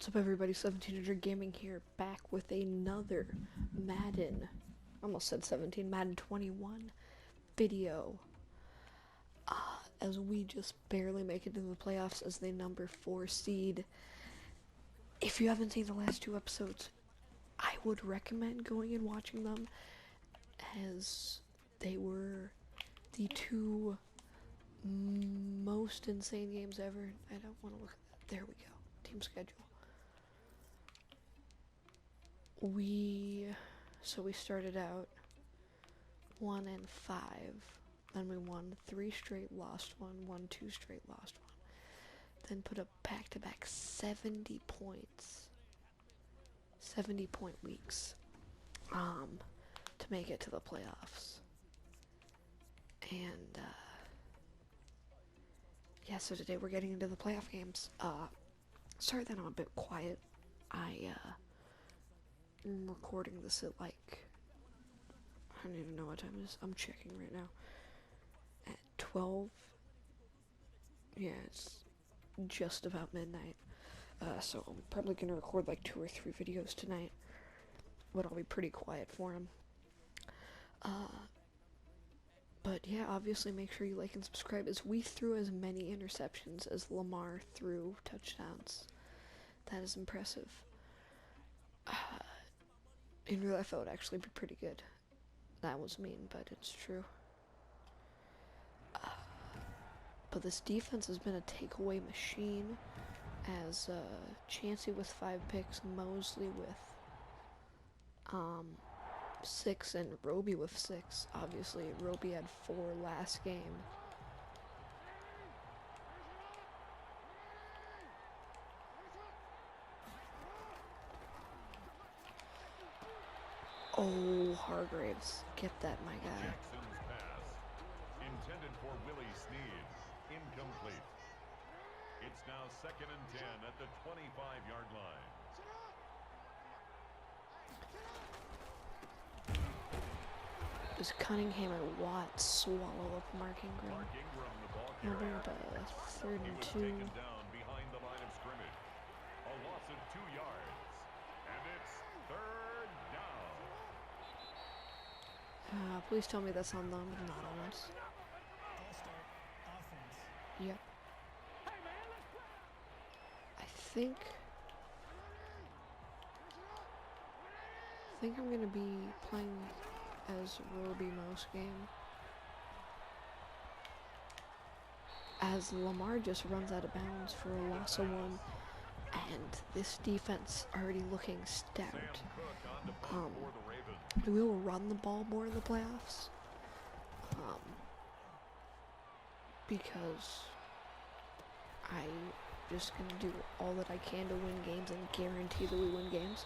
What's up, everybody? 1700 Gaming here, back with another Madden, almost said 17, Madden 21 video. As we just barely make it to the playoffs as the number 4 seed. If you haven't seen the last two episodes, I would recommend going and watching them, as they were the two most insane games ever. I don't want to look at that. There we go. Team schedule. We started out 1-5, then we won 3 straight, lost one, won 2 straight, lost one, then put up back-to-back 70 points, 70-point weeks, to make it to the playoffs. And yeah, so today we're getting into the playoff games. Sorry that I'm a bit quiet. I'm recording this at I don't even know what time it is. I'm checking right now. At 12. Yeah, it's just about midnight. So I'm probably gonna record 2 or 3 videos tonight, but I'll be pretty quiet for them. But yeah, obviously make sure you like and subscribe, as we threw as many interceptions as Lamar threw touchdowns. That is impressive. In real life, that would actually be pretty good. That was mean, but it's true. But this defense has been a takeaway machine, as Chancey with 5 picks, Mosley with 6, and Roby with 6. Obviously, Roby had 4 last game. Oh, Hargraves, get that, my guy. Jackson's pass, intended for Willie Snead, incomplete. It's now 2nd and 10 at the 25-yard line. Does Cunningham and Watt swallow up Mark Ingram? Mark Ingram, the ball Now carrier. we're at 3rd He and was 2. taken down behind the line of scrimmage. A loss of 2 yards. And it's 3rd down. Please tell me that's on them, not on us. Yep. I think I'm gonna be playing as Roby most game, as Lamar just runs out of bounds for a loss of 1, and this defense already looking stout. Sam Cook on to punt for the Ravens. We will run the ball more in the playoffs, because I'm just gonna do all that I can to win games and guarantee that we win games.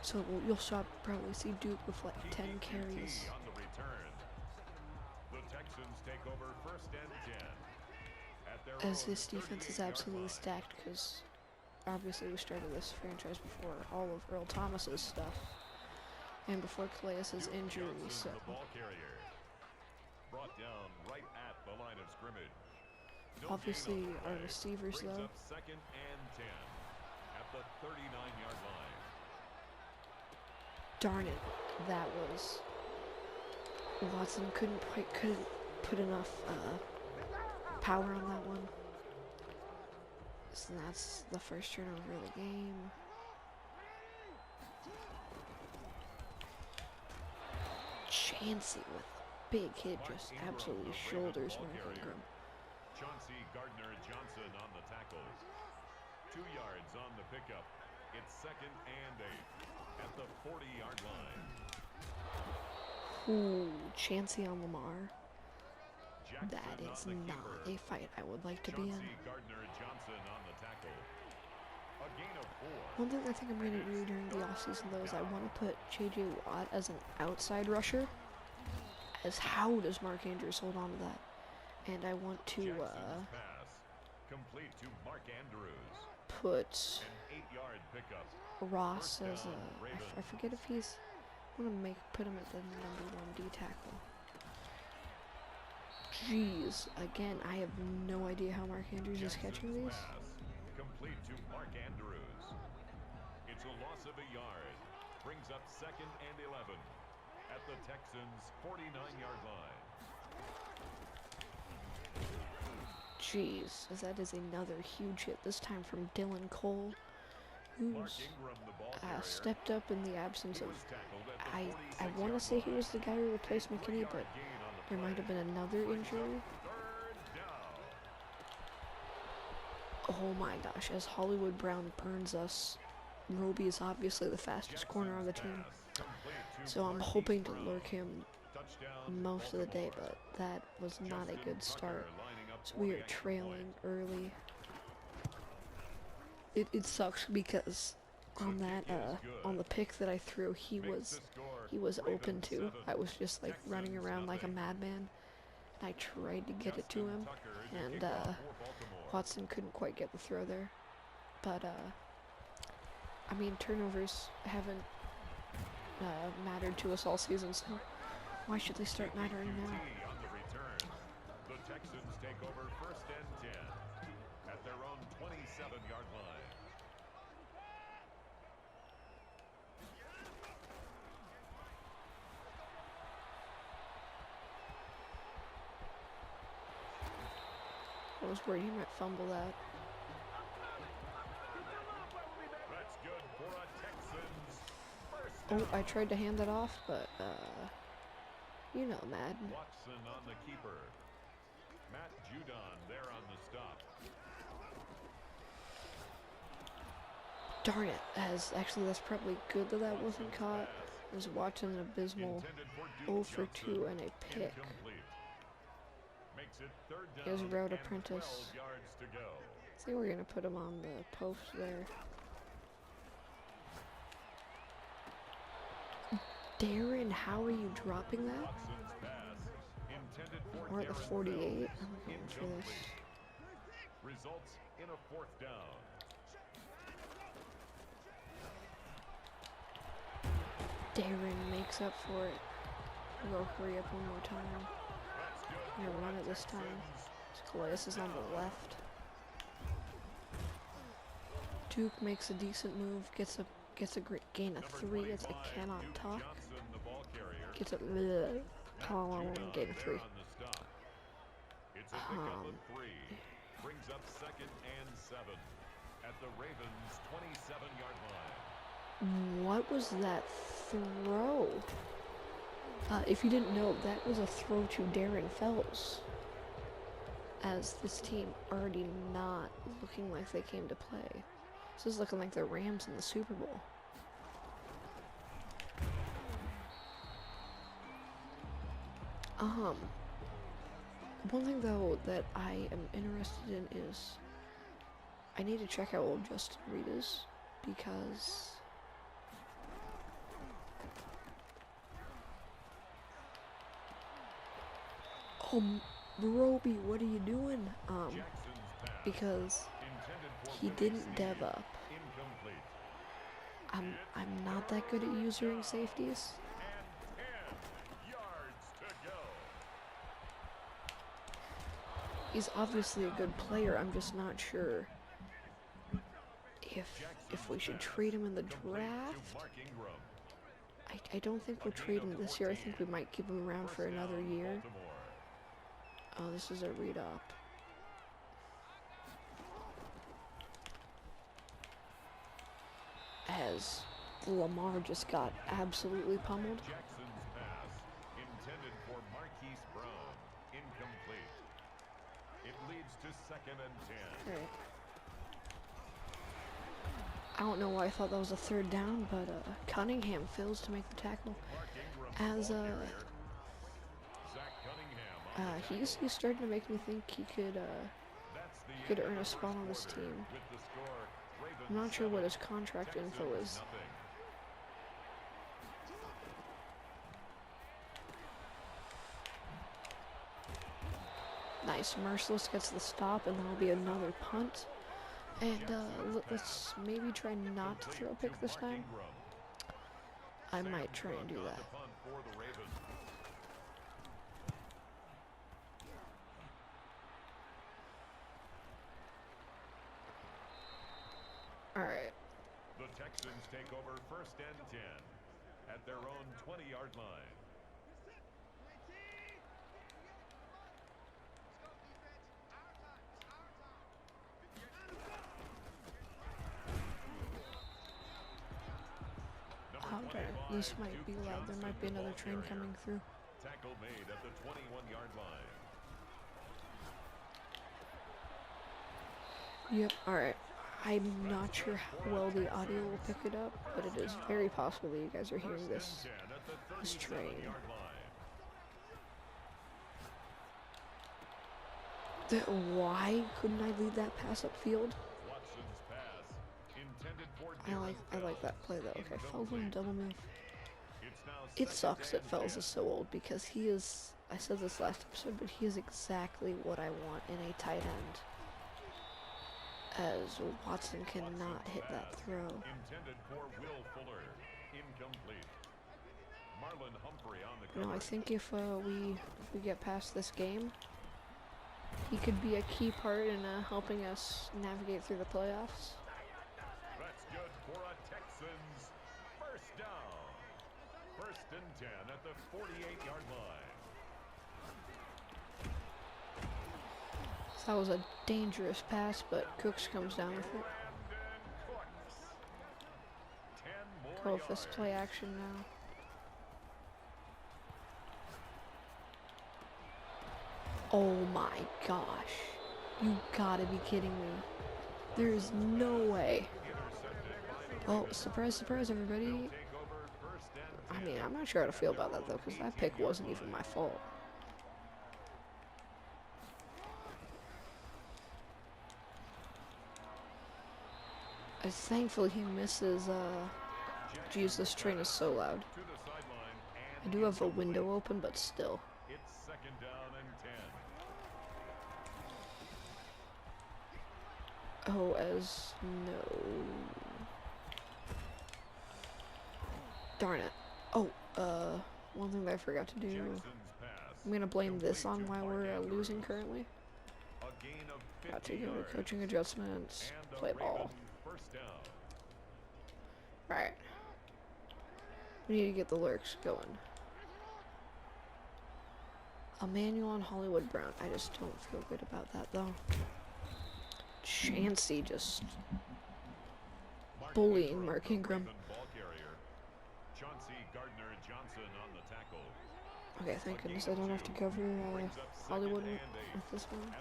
So you'll probably see Duke with 10 carries. On the return. The Texans take over 1st and 10. At their As own this defense is 38-yard absolutely line. stacked, because obviously we started this franchise before all of Earl Thomas's stuff and before Calais' injury. Johnson, So the ball carrier, brought down right at the line of scrimmage. No obviously gain on the our play. receivers, Brings though, up 2nd and 10 at the 39-yard line. darn it, that was Watson couldn't put enough power on that one. So that's the first turnover of the game. Chancey with a big hit, just absolutely shoulders Mark Ingram. Chauncey Gardner-Johnson on the tackle. 2 yards on the pickup. It's 2nd and 8 at the 40-yard line. Ooh, Chancey on Lamar. Jackson That is on the not keeper. a fight I would like to be in. Chauncey Gardner-Johnson on the tackle. A gain of 4. One thing I think I'm going to do during the offseason, though, is I want to put J.J. Watt as an outside rusher. As how does Mark Andrews hold on to that? And I want to Jackson's pass complete to Mark Andrews. put An 8-yard pickup. Ross as down, a... Ravens. I forget if he's... I want to put him at the number 1 D tackle. Jeez, again, I have no idea how Mark Andrews is catching Jackson's these. pass complete to Mark Andrews. It's a loss of a yard. Brings up 2nd and 11 at the Texans' 49-yard line. Jeez, as that is another huge hit, this time from Dylan Cole, who's stepped up in the absence of, I want to say he was the guy who replaced McKinney, but there might have been another injury. Oh my gosh, as Hollywood Brown burns us, Roby is obviously the fastest corner on the team, so I'm hoping to lurk him most of the day, but that was not a good start. So we are trailing early. It sucks because on that on the pick that I threw, he was open too. I was just like running around like a madman. I tried to get it to him, and Watson couldn't quite get the throw there. But I mean, turnovers haven't mattered to us all season, so why should they start mattering now? The Texans take over 1st and 10 at their own 27-yard line. I was worried he might fumble that. That's good for a Texans first down. Oh, I tried to hand that off, but you know, Madden. Watson on the keeper. Matt Judon there on the stop. Darn it, actually that's probably good that that wasn't caught. As Watson an abysmal 0 for 2 and a pick. Makes it 3rd down. His route and apprentice. 12 yards to go. I think we're gonna put him on the post there. Darren, how are you dropping that? Watson's pass intended for Or at the Darren 48? Fells. I'm going for this. Incomplete. Results in a 4th down. Darren makes up for it. We'll hurry up one more time. I'm gonna run it this time. Calais is on the left. Duke makes a decent move, gets a great gain of 3. It's a cannot talk. Gets a gain of 3. It's a pickup of 3. Brings up 2nd and 7 at the Ravens' 27-yard line. What was that throw? If you didn't know, that was a throw to Darren Fells. As this team already not looking like they came to play. This is looking like the Rams in the Super Bowl. One thing though that I am interested in is I need to check how old Justin Reed is, because Roby, what are you doing? Because he didn't dev up. I'm not that good at using safeties. He's obviously a good player. I'm just not sure if we should trade him in the draft. I don't think we'll trade him this year. I think we might keep him around for another year. Oh, this is a read up. As Lamar just got absolutely pummeled. Jackson's pass intended for Marquise Brown. Incomplete. It leads to 2nd and 10. Alright. I don't know why I thought that was a 3rd down, but Cunningham fails to make the tackle. As he's starting to make me think he could earn a spot on this team. I'm not sure what his contract info is. Nice. Merciless gets the stop, and there'll be another punt. And let's maybe try not to throw a pick this time. I might try and do that. Alright. Texans take over 1st and 10 at their own 20-yard line. Okay, this might be loud. There might be another train coming through. Tackle made at the 21-yard line. Yep, alright. I'm not sure how well the audio will pick it up, but it is very possible that you guys are hearing this train. Why couldn't I lead that pass upfield? I like that play though. Okay, Fells on double move. It sucks that Fells is so old because he is, I said this last episode, but he is exactly what I want in a tight end. As Watson cannot hit that throw. Intended for Will Fuller. Incomplete. Marlon Humphrey on the No, I think if we get past this game, he could be a key part in helping us navigate through the playoffs. That's good for a Texans first down. 1st and 10 at the 48-yard line. That was a dangerous pass, but Cooks comes down with it. Go with this play action now. Oh my gosh. You gotta be kidding me. There's no way. Oh, surprise, surprise, everybody. I mean, I'm not sure how to feel about that, though, because that pick wasn't even my fault. Thankfully he misses, Jeez, this train is so loud. I do have a window open, but still. It's 2nd down and 10. Oh, as no. Darn it. Oh, one thing that I forgot to do. I'm gonna blame this on why we're losing currently. Got to go to coaching adjustments, play ball. Alright. We need to get the lurks going. Emmanuel and Hollywood Brown. I just don't feel good about that, though. Chancey just bullying Mark Ingram. Okay, thank goodness I don't have to cover Hollywood with this one.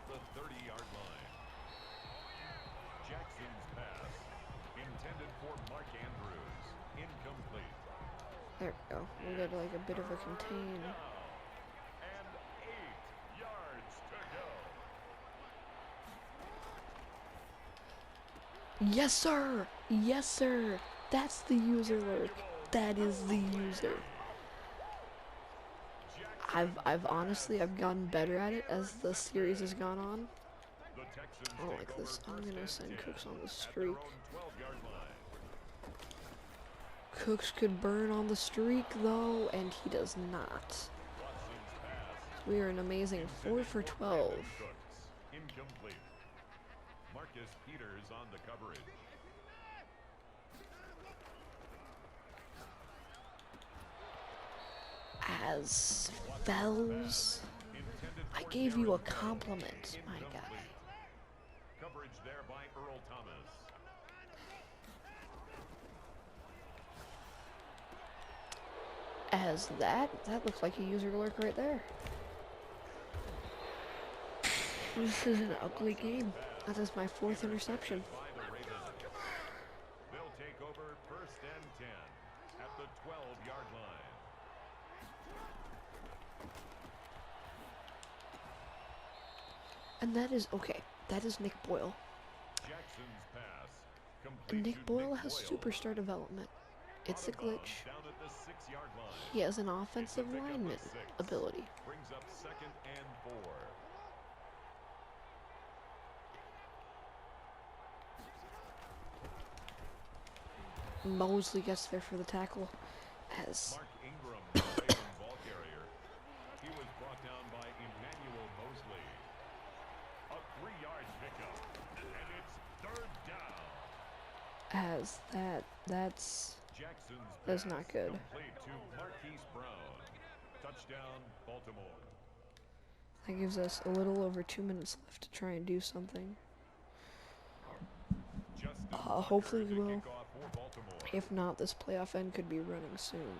There we go. We'll get like a bit of a contain. Yes, sir! Yes, sir! That's the user lurk. That is the user. I've honestly gotten better at it as the series has gone on. I don't like this. I'm gonna send Cooks on the streak. Cooks could burn on the streak though, and he does not. We are an amazing 4 for 12. Incomplete. Marcus Peters on the coverage. As Fells, I gave you a compliment, my guy. Coverage there by Earl Thomas. As that looks like a user lurk right there. This is an ugly game. That is my 4th interception. They'll take over 1st and 10 at the 12-yard line. And that is okay. That is Nick Boyle. Jackson's pass. And Nick Boyle has superstar development. It's a glitch. He has an offensive lineman ability. Brings up 2nd and 4. Mosley gets there for the tackle as Mark Ingram, the Ravens ball carrier. He was brought down by Emmanuel Mosley. A 3-yard pickup, and it's 3rd That's not good. Complete to Marquise Brown. Touchdown, Baltimore. That gives us a little over 2 minutes left to try and do something. Hopefully we will. If not, this playoff end could be running soon.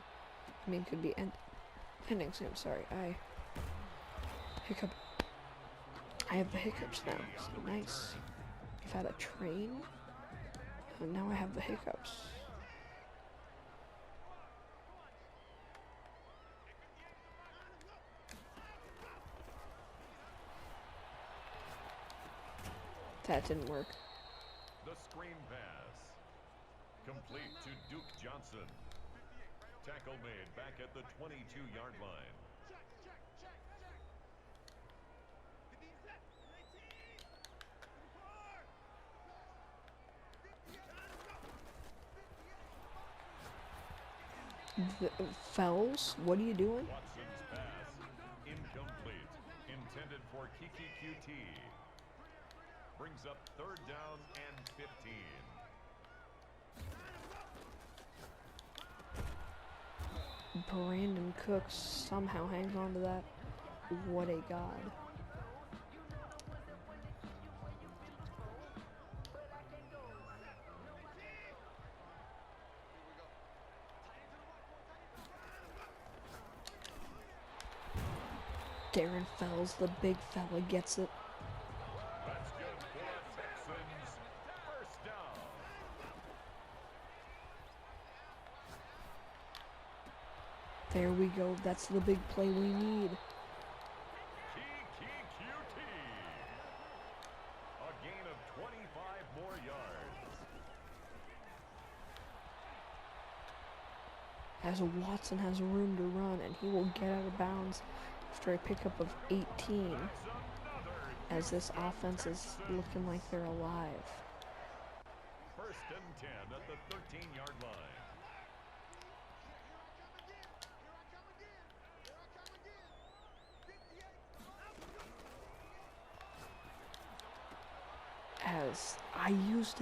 I mean, could be ending soon. Sorry, I have the hiccups now. So nice. I've had a train, and now I have the hiccups. That didn't work. The screen pass. Complete to Duke Johnson. Tackle made back at the 22-yard line. Fells, what are you doing? Watson's pass. Incomplete. Intended for Kiki QT. Brings up 3rd down and 15. Brandon Cooks somehow hangs on to that. What a god. Darren Fells, the big fella, gets it. That's good for Texans. 1st down. There we go. That's the big play we need. Kiki QT. A gain of 25 more yards. As Watson has room to run, and he will get out of bounds after a pickup of 18, as this offense is looking like they're alive. 1st and 10 at the 13-yard line. As I used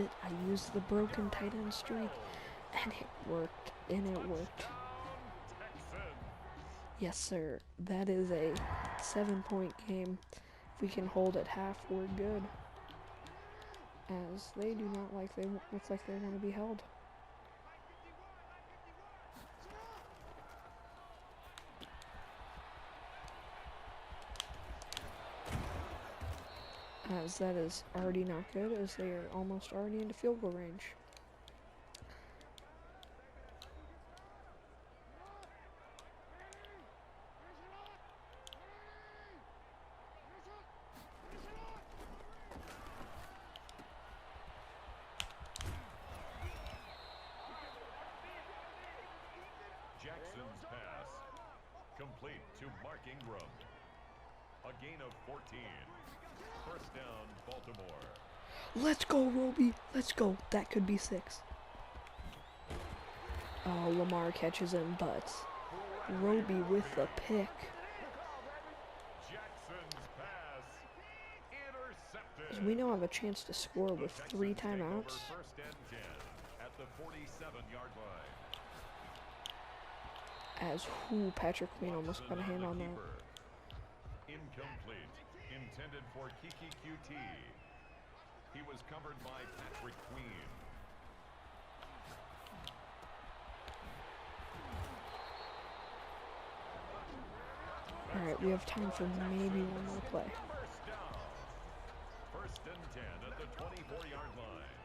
the broken tight end streak, and it worked, Yes, sir. That is a 7-point game. If we can hold at half, we're good. As they do not look like they want to be held. As that is already not good, as they are almost already into field goal range. Jackson's pass. Complete to Mark Ingram. A gain of 14. 1st down, Baltimore. Let's go, Roby. Let's go. That could be 6. Oh, Lamar catches him, but Roby with the pick. Jackson's pass. Intercepted. We now have a chance to score with 3 timeouts. 1st and 10 at the 47-yard line. As Patrick Queen almost got a hand on that. Incomplete. Intended for Kiki QT. He was covered by Patrick Queen. Alright, we have time for maybe one more play. 1st down. 1st and 10 at the 24-yard line.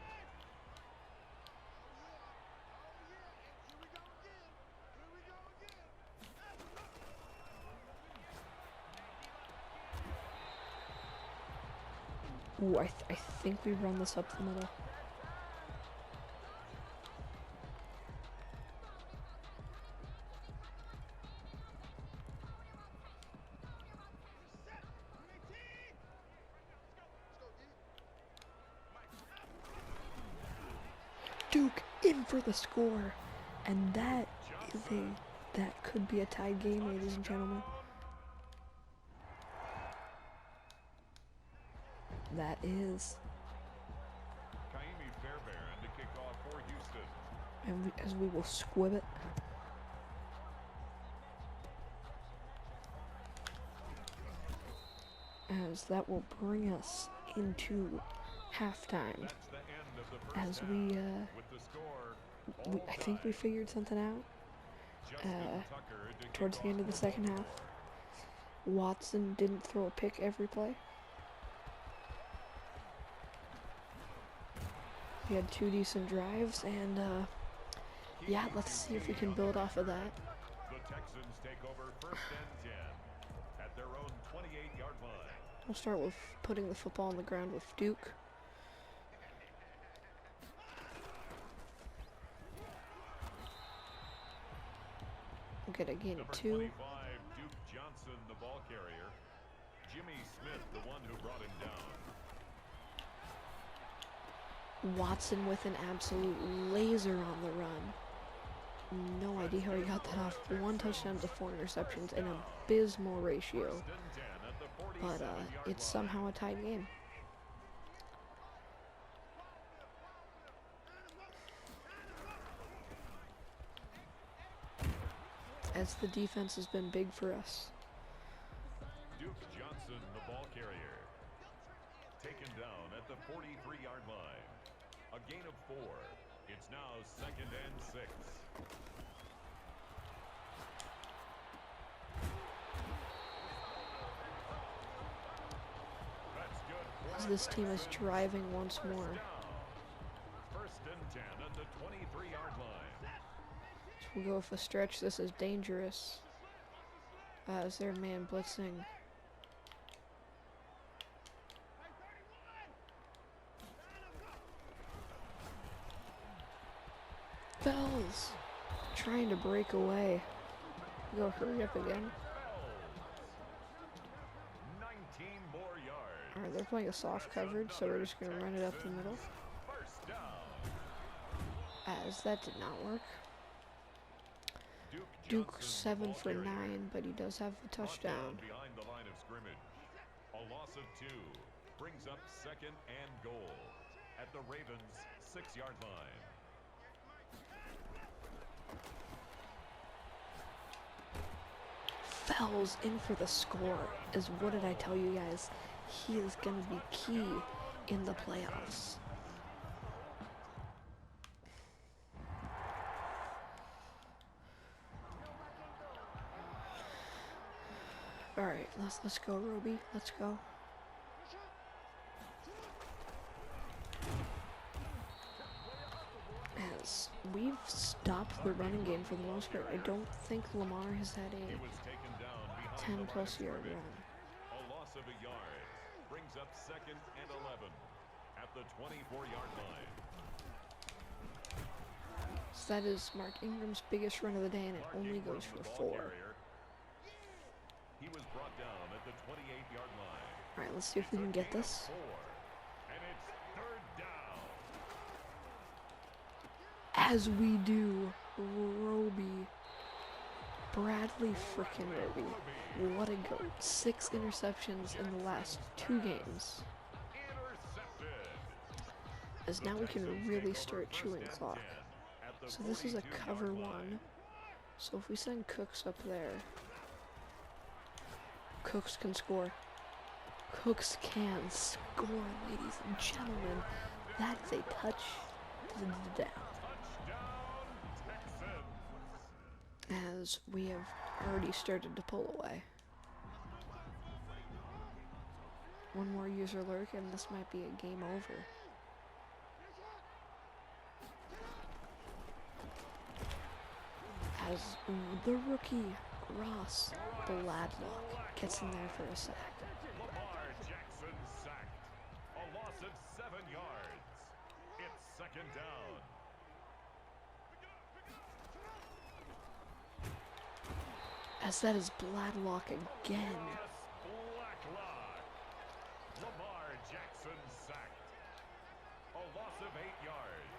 Ooh, I think we run this up the middle. Duke in for the score, and that could be a tie game, ladies and gentlemen. That is. Kaimi Fairbairn to kick off for and as we will squib it. As that will bring us into halftime. As I think we figured something out towards the end of the second half. Watson didn't throw a pick every play. We had 2 decent drives, and yeah, let's see if we can build off of that. The Texans take over first and 10 at their own 28-yard line. We'll start with putting the football on the ground with Duke. We'll get a gain of 2. 25, Duke Johnson, the ball carrier. Jimmy Smith, the one who brought him down. Watson with an absolute laser on the run. No idea how he got that off. 1 touchdown to 4 interceptions, an abysmal ratio. But it's somehow a tied game. As the defense has been big for us. Duke Johnson, the ball carrier. Taken down at the 43-yard line. A gain of 4. It's now 2nd and 6. That's good. As this team is driving once more. First and 10 at the 23-yard line. We'll go with a stretch. This is dangerous. Is there a man blitzing? Fells trying to break away. Go hurry up again. 19 more yards. Alright, they're playing a soft coverage, so we're just gonna run it up the middle. First down. As that did not work. Duke 7 for 9, but he does have a touchdown. Behind the line of scrimmage. A loss of 2 brings up 2nd and goal at the Ravens' 6-yard line. Fells in for the score. Is what did I tell you guys? He is going to be key in the playoffs. All right, let's go, Roby. Let's go. As we've stopped the running game for the most part, I don't think Lamar has had a 10-plus yard run. A loss of a yard brings up 2nd and 11 at the 24-yard line. So that is Mark Ingram's biggest run of the day, and it only goes for 4. He was brought down at the 28-yard line. All right, let's see if we can get this. And it's 3rd down. As we do, Roby. Bradley frickin' Roby. What a goat. 6 interceptions in the last 2 games. As now we can really start chewing clock. So this is a cover 1. So if we send Cooks up there, Cooks can score. Cooks can score, ladies and gentlemen. That's a touchdown. As we have already started to pull away. 1 more user lurk and this might be a game over. As the rookie, Ross Bladlock, gets in there for a sack. Lamar.Jackson sacked. A loss of 7 yards. It's 2nd down. As that is Bladlock again. Lamar.Jackson sacked. A loss of 8 yards.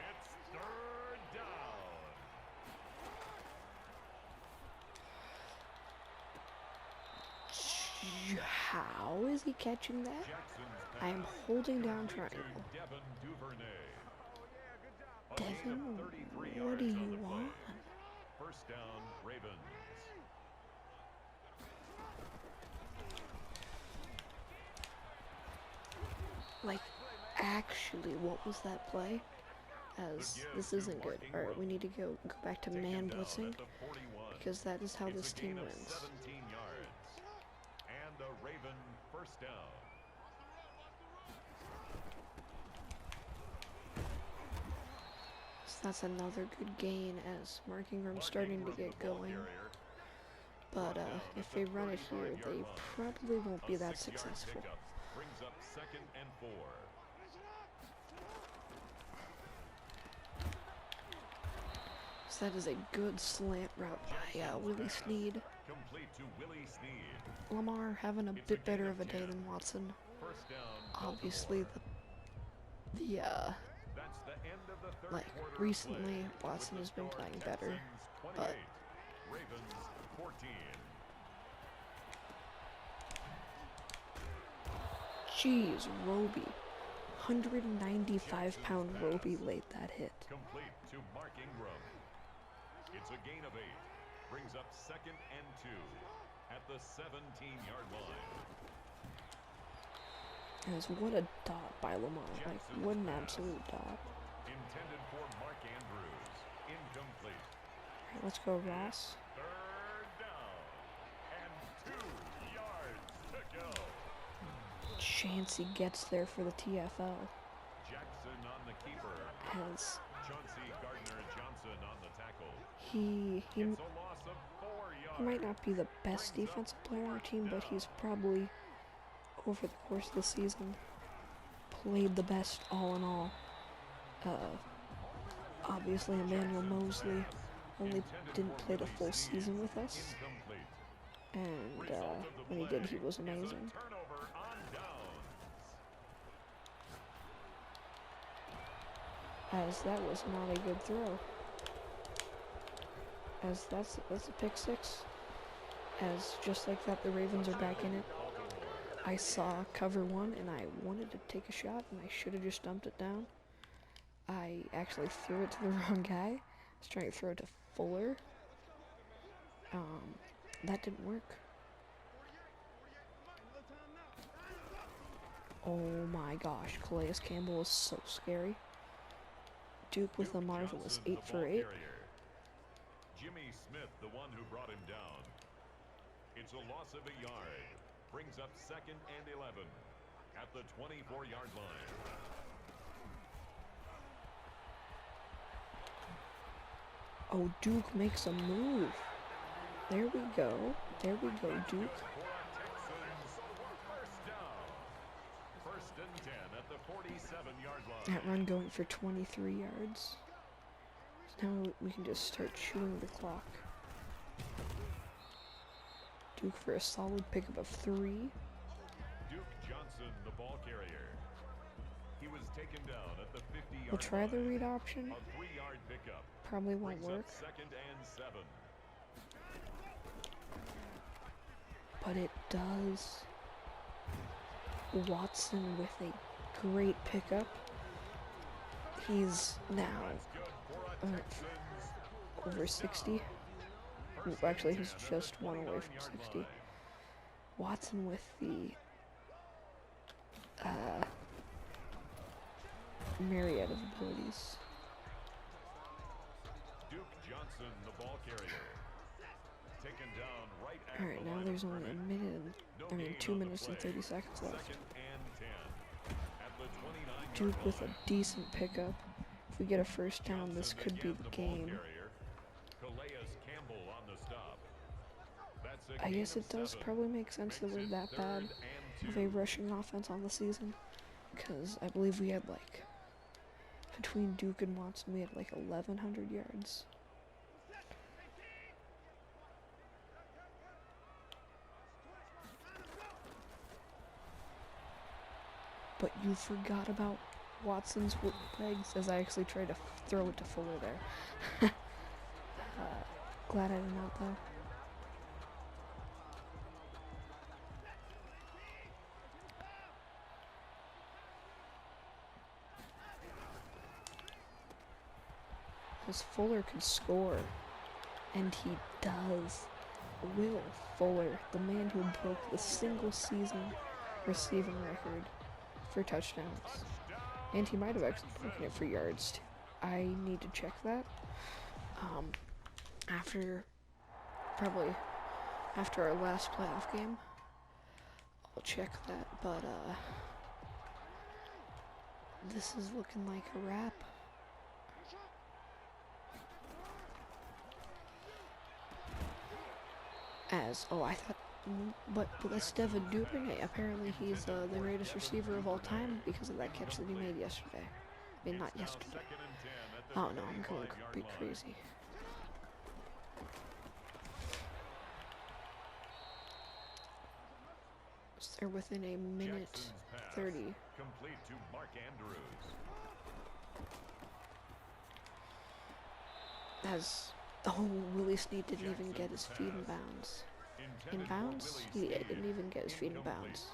It's 3rd down. How is he catching that? I am holding down triangle. A Devin, of 33 what yards do on you the play. want? First down, Ravens. Like, actually, what was that play? As this isn't good. Alright, we need to go back to man blitzing, because that is how this team wins. 17 yards. And a Raven first down. So that's another good gain as Mark Ingram's starting to get going. But if they run it here, they probably won't be that successful. Brings up 2nd and 4. So that is a good slant route by Willie Snead. Complete to Willie Snead. Lamar having a bit better of a day than Watson. First down, Obviously, the that's the end of the third like quarter recently, play. Watson has been With the playing score, better, Texans 28, but Ravens 14. jeez, Roby, 195-pound Roby laid that hit. Complete to Mark Ingram. It's a gain of 8. Brings up 2nd and 2 at the 17-yard line. As what a dot by Lamar. Like, what an absolute dot. Intended for Mark Andrews. Incomplete. Alright, let's go, Ross. Third down and 2 yards to go. Chance he gets there for the TFL. Jackson on the keeper. As Chauncey Gardner-Johnson on the tackle. he It's a loss of 4 yards. might not be the best defensive player on our team, but he's probably, over the course of the season, played the best all in all. Obviously Emmanuel Mosley only didn't play the full season with us, and when he did, he was amazing. Turnover on downs. As that was not a good throw. As that's a pick six. As just like that, the Ravens are back in it. I saw cover one and I wanted to take a shot and I should have just dumped it down. I actually threw it to the wrong guy. I was trying to throw it to Fuller. That didn't work. Oh my gosh, Calais Campbell is so scary. Duke with a marvelous 8 for 8. Jimmy Smith, the one who brought him down. It's a loss of a yard. Brings up 2nd and 11 at the 24-yard line. Oh, Duke makes a move. There we go. There we go, Duke. First and 10 at the 47-yard line. That run going for 23 yards. So now we can just start shooting the clock. Duke for a solid pickup of 3. Duke Johnson, the ball carrier. He was taken down at the 50-yard We'll try the line. read option. A 3-yard pickup. Probably won't Brings up work. 2nd and 7. But it does. Watson with a great pickup. He's now over 60. Actually, he's just one away from 60. Watson with the myriad of abilities. Duke Johnson, the ball carrier. Taken down right at Alright, the now line there's of only scrimmage. 2 minutes and 30 seconds left. 2nd and 10 at the 29-yard Duke with a line. decent pickup. If we get a first down, this Johnson could be again, the ball game. carrier. Calais Campbell on the stop. That's a I gain guess of it does 7. probably make sense that we're Makes it that 3rd bad and of 2. a rushing offense on the season. Because I believe we had like, between Duke and Watson, we had like 1,100 yards. But you forgot about Watson's legs, as I actually tried to throw it to Fuller there. Glad I did not, though. because Fuller could score, and he does. Will Fuller, the man who broke the single season receiving record for touchdowns, and he might have actually broken it for yards too. I need to check that. Probably after our last playoff game, I'll check that. But this is looking like a wrap. I thought, but that's Devin Duvernay. Apparently he's the greatest receiver of all time because of that catch that he made yesterday. I mean, not yesterday. Oh no, I'm going a bit crazy. So they're within a minute 30. Complete to Mark Andrews. Willie Snead didn't even get his feet in bounds. In bounds? He didn't even get his feet in bounds.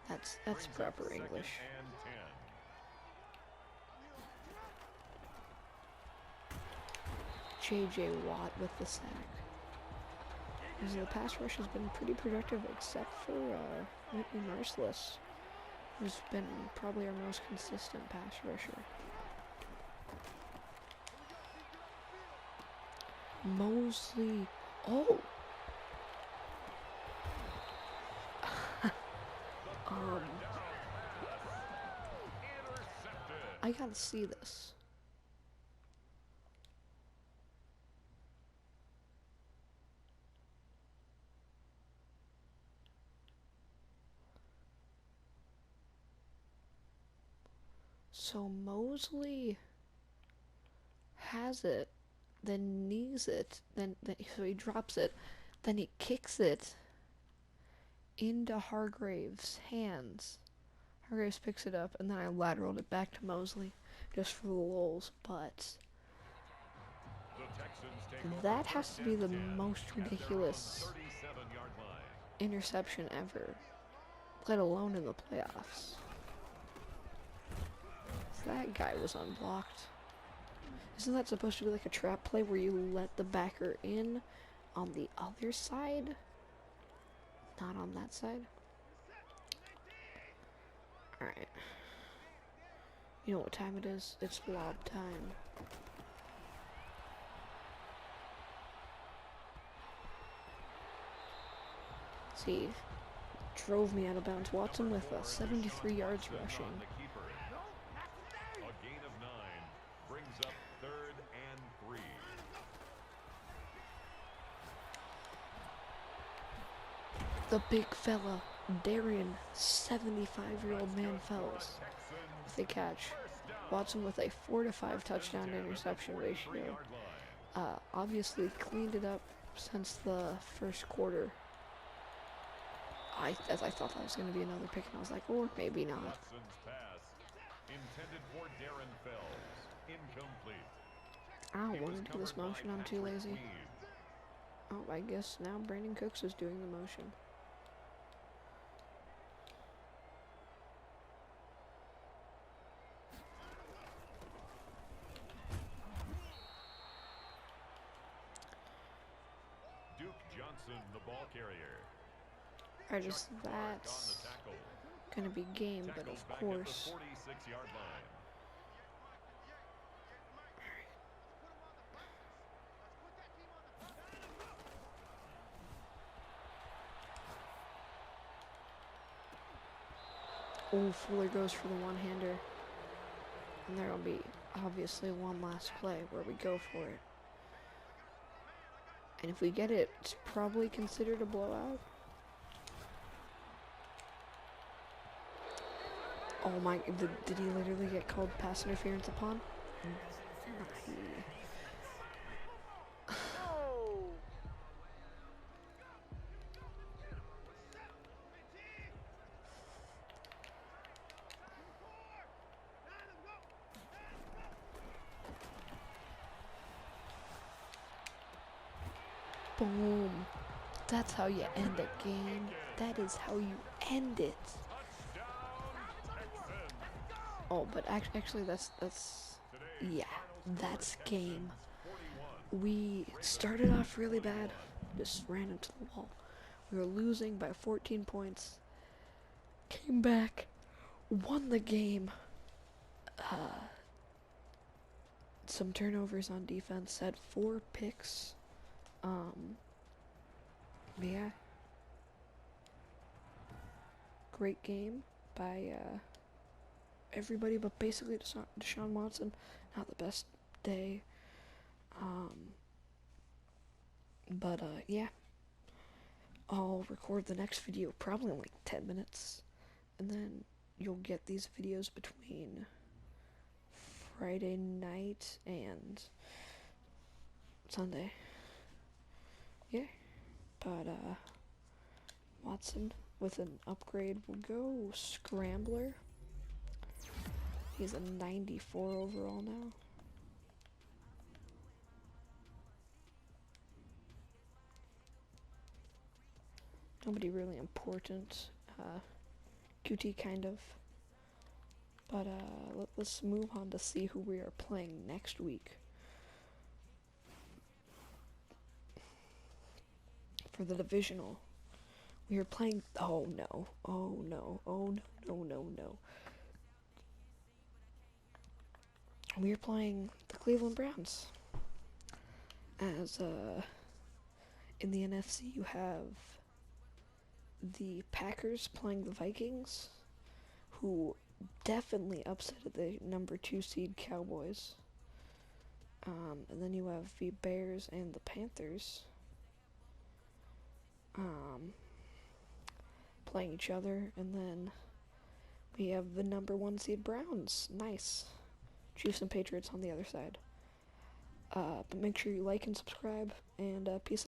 That's proper English. J.J. Watt with the sack. The pass rush has been pretty productive, except for Whitney Merciless, who's been probably our most consistent pass rusher. Mosley. Oh! I gotta see this. So Mosley has it, then knees it, so he drops it, then he kicks it into Hargrave's hands. Hargraves picks it up, and then I lateraled it back to Mosley, just for the lulz, but that has to be the most ridiculous interception ever, let alone in the playoffs. That guy was unblocked. Isn't that supposed to be like a trap play where you let the backer in on the other side? Not on that side? Alright. You know what time it is? It's lob time. See, drove me out of bounds. Watson with 73 yards rushing. The big fella, Darian, 75-year-old man Fells, with a catch. Watson with a 4-to-5 touchdown to interception ratio. Obviously cleaned it up since the first quarter. I thought that was going to be another pick, and I was like, or maybe not. I don't want to do this motion, I'm too lazy. Oh, I guess now Brandon Cooks is doing the motion. The ball carrier. Alright, just that's gonna be game, but of course. Oh, Fuller goes for the one-hander. And there'll be obviously one last play where we go for it. And if we get it, it's probably considered a blowout. Oh my, did he literally get called pass interference upon? Boom. That's how you end a game. That is how you end it. Oh, but actually that's yeah. That's game. We started off really bad, just ran into the wall. We were losing by 14 points, came back, won the game. Some turnovers on defense, had 4 picks. Yeah. Great game by everybody, but basically Deshaun Watson, not the best day. But yeah. I'll record the next video probably in like 10 minutes, and then you'll get these videos between Friday night and Sunday. Yeah. But Watson with an upgrade will go Scrambler. He's a 94 overall now. Nobody really important. QT kind of. But let's move on to see who we are playing next week. For the divisional, we are playing. Oh no! Oh no! Oh no! No! No! No! We are playing the Cleveland Browns. As in the NFC, you have the Packers playing the Vikings, who definitely upset the number 2 seed Cowboys. And then you have the Bears and the Panthers playing each other, and then we have the number 1 seed Browns. Nice. Chiefs and Patriots on the other side. But make sure you like and subscribe, and peace out.